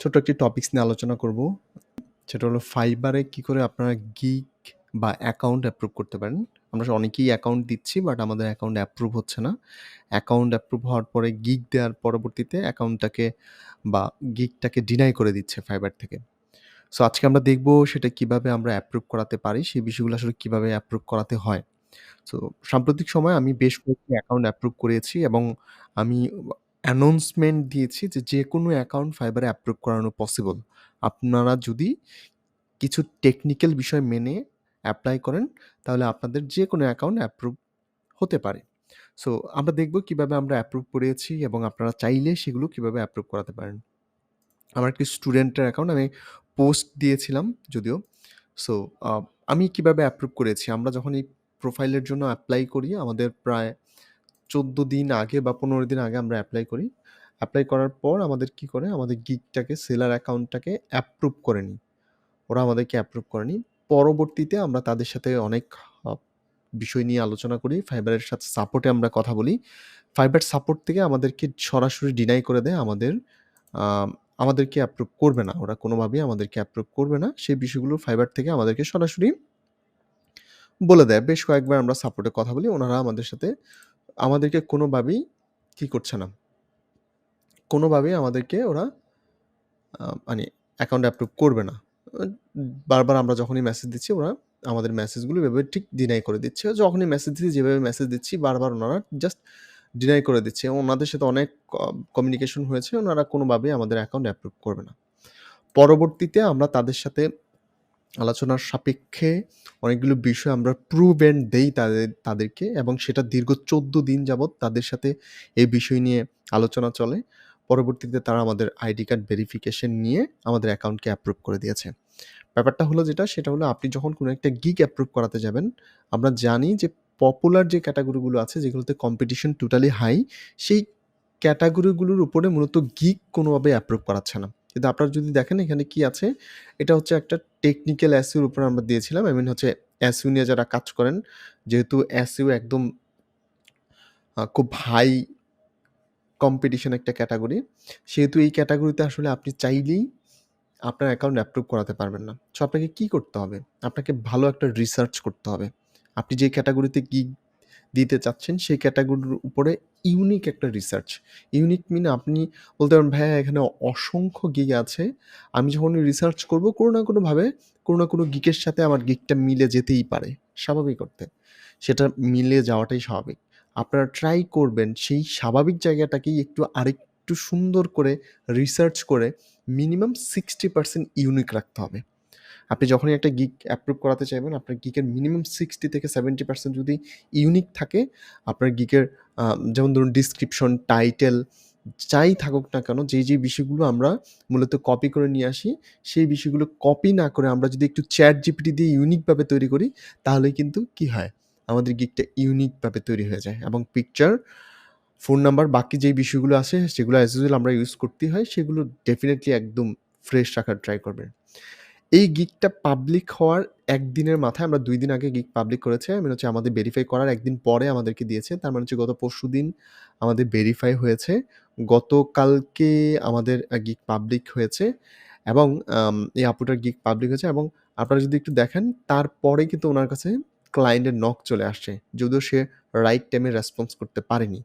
ছোট্ট একটি টপিকস নিয়ে আলোচনা করব। সেটা হলো Fiverr এ কি করে আপনারা গিগ বা অ্যাকাউন্ট অ্যাপ্রুভ করতে পারেন। আমরা অনেকেই অ্যাকাউন্ট দিচ্ছি বাট আমাদের অ্যাকাউন্ট অ্যাপ্রুভ হচ্ছে না। অ্যাকাউন্ট অ্যাপ্রুভ হওয়ার পরে গিগ দেওয়ার পরবর্তীতে অ্যাকাউন্টটাকে বা গিগটাকে ডিনাই করে দিচ্ছে Fiverr থেকে। সো আজকে আমরা দেখব সেটা কিভাবে আমরা অ্যাপ্রুভ করাতে পারি, সেই বিষয়গুলো আসলে কিভাবে অ্যাপ্রুভ করাতে হয়। সো সাম্প্রতিক সময়ে আমি বেশ কয়েকটি অ্যাকাউন্ট অ্যাপ্রুভ করিয়েছি এবং আমি অ্যানাউন্সমেন্ট দিয়েছি যে, যেকোনো অ্যাকাউন্ট Fiverr এ অ্যাপ্রুভ করানো পসিবল। আপনারা যদি কিছু টেকনিক্যাল বিষয় মেনে এপ্লাই করেন, তাহলে আপনাদের যেকোনো অ্যাকাউন্ট অ্যাপ্রুভ হতে পারে। সো আমরা দেখব কিভাবে আমরা অ্যাপ্রুভ করিয়েছি এবং আপনারা চাইলে সেগুলো কিভাবে অ্যাপ্রুভ করাতে পারেন। আমার একটি স্টুডেন্টের অ্যাকাউন্ট আমি পোস্ট দিয়েছিলাম যদিও। সো আ আমি কিভাবে অ্যাপ্রুভ করেছি, আমরা যখন এই প্রোফাইলের জন্য এপ্লাই করি, আমাদের প্রায় ১৪ দিন আগে বা ১৫ দিন আগে আমরা এপ্লাই করি। এপ্লাই করার পর আমাদের কি করে, আমাদের গিগটাকে সেলার অ্যাকাউন্টটাকে অ্যাপ্রুভ করে নিই। ওরা আমাদেরকে অ্যাপ্রুভ করে নিই। পরবর্তীতে আমরা তাদের সাথে অনেক আ বিষয় নিয়ে আলোচনা করি। Fiverr এর সাথে সাপোর্টে আমরা কথা বলি। Fiverr সাপোর্ট থেকে আমাদেরকে সরাসরি ডিনাই করে দেয়। আ আমাদেরকে অ্যাপ্রুভ করবে না। ওরা কোনোভাবেই আমাদেরকে অ্যাপ্রুভ করবে না। সেই বিষয়গুলো Fiverr থেকে আমাদেরকে সরাসরি বলে দেয়। বেশ কয়েকবার আমরা সাপোর্টে কথা বলি। ওনারা আমাদের সাথে আমাদেরকে কোনোভাবেই কি করছে না। কোনোভাবেই আমাদেরকে ওরা মানে অ্যাকাউন্ট অ্যাপ্রুভ করবে না। আ বারবার আমরা যখনই মেসেজ দিচ্ছি ওরা আমাদের মেসেজগুলো এভাবে ঠিক ডিনাই করে দিচ্ছে। যখনই মেসেজ দিচ্ছি, যেভাবে মেসেজ দিচ্ছি বারবার ওনারা জাস্ট ডিনাই করে দিচ্ছে। ওনাদের সাথে অনেক কমিউনিকেশন হয়েছে। ওনারা কোনোভাবেই আমাদের অ্যাকাউন্ট অ্যাপ্রুভ করবে না। পরবর্তীতে আমরা তাদের সাথে আলোচনার সাপেক্ষে অনেকগুলো বিষয় আমরা প্রুভ অ্যান্ড দেই তাদেরকে এবং সেটা দীর্ঘ ১৪ দিন যাবৎ তাদের সাথে এই বিষয় নিয়ে আলোচনা চলে। পরবর্তীতে তারা আমাদের আইডি কার্ড ভেরিফিকেশন নিয়ে আমাদের অ্যাকাউন্টকে অ্যাপ্রুভ করে দিয়েছে। ব্যাপারটা হলো যেটা, সেটা হলো আপনি যখন কোনো একটা গিগ অ্যাপ্রুভ করাতে যাবেন, আমরা জানি যে পপুলার যে ক্যাটেগরিগুলো আছে যেগুলোতে কম্পিটিশন টোটালি হাই, সেই ক্যাটেগরিগুলোর উপরে মূলত গিগ কোনোভাবে অ্যাপ্রুভ করাচ্ছে না। কিন্তু আপনারা যদি দেখেন এখানে কি আছে, এটা হচ্ছে একটা টেকনিক্যাল SEO এর উপরে আমরা দিয়েছিলাম। I mean হচ্ছে SEO নিয়ে যারা কাজ করেন, যেহেতু SEO একদম খুব হাই কম্পিটিশন একটা ক্যাটেগরি, সেহেতু এই ক্যাটেগরিতে আসলে আপনি চাইলেই আপনার অ্যাকাউন্ট অ্যাপ্রুভ করাতে পারবেন না। সো আপনাকে কি করতে হবে? আপনাকে ভালো একটা রিসার্চ করতে হবে। আপনি যে ক্যাটেগরিতে গিগ দিতে চাচ্ছেন, সেই ক্যাটেগরির উপরে ইউনিক একটা রিসার্চ। ইউনিক মিন আপনি বলতে পারেন, "ভাইয়া এখানে অসংখ্য গিগ আছে। আমি যখনই রিসার্চ করব কোনো না কোনোভাবে, কোনো না কোনো গিগের সাথে আমার গিগটা মিলে যেতেই পারে।" স্বাভাবিক অর্থে। সেটা মিলে যাওয়াটাই স্বাভাবিক। আপনারা ট্রাই করবেন সেই স্বাভাবিক জায়গাটাকেই একটু আরেকটু সুন্দর করে রিসার্চ করে মিনিমাম 60% ইউনিক রাখতে হবে। আপনি যখনই একটা গিগ অ্যাপ্রুভ করাতে চাইবেন, আপনার গিগের মিনিমাম 60 থেকে 70% যদি ইউনিক থাকে, আপনার গিগের আ যেমন ধরুন ডেসক্রিপশন, টাইটেল যাই থাকুক না কেন, যেই বিষয়গুলো আমরা মূলত কপি করে নিয়ে আসি, সেই বিষয়গুলো কপি না করে আমরা যদি একটু ChatGPT দিয়ে ইউনিকভাবে তৈরি করি, তাহলেই কিন্তু কি হয়? আমাদের গিগটা ইউনিকভাবে তৈরি হয়ে যায় এবং পিকচার, ফোন নাম্বার বাকি যেই বিষয়গুলো আছে সেগুলো অ্যাজ ইউজুয়াল আমরা ইউজ করতেই হয়, সেগুলো ডেফিনিটলি একদম ফ্রেশ রাখার ট্রাই করবেন। এই গিগটা পাবলিক হওয়ার ১ দিনের মাথায় আমরা ২ দিন আগে গিগ পাবলিক করেছে। I mean হচ্ছে আমাদের ভেরিফাই করার ১ দিন পরে আমাদেরকে দিয়েছে। তার মানে হচ্ছে গত পরশুদিন আমাদের ভেরিফাই হয়েছে। গতকালকে আমাদের গিগ পাবলিক হয়েছে এবং এই আপুটার গিগ পাবলিক হয়েছে এবং আপনারা যদি একটু দেখেন তারপরে কিন্তু উনার কাছে ক্লায়েন্টের নক চলে আসছে। যদিও সে রাইট টাইমে রেসপন্স করতে পারেনি।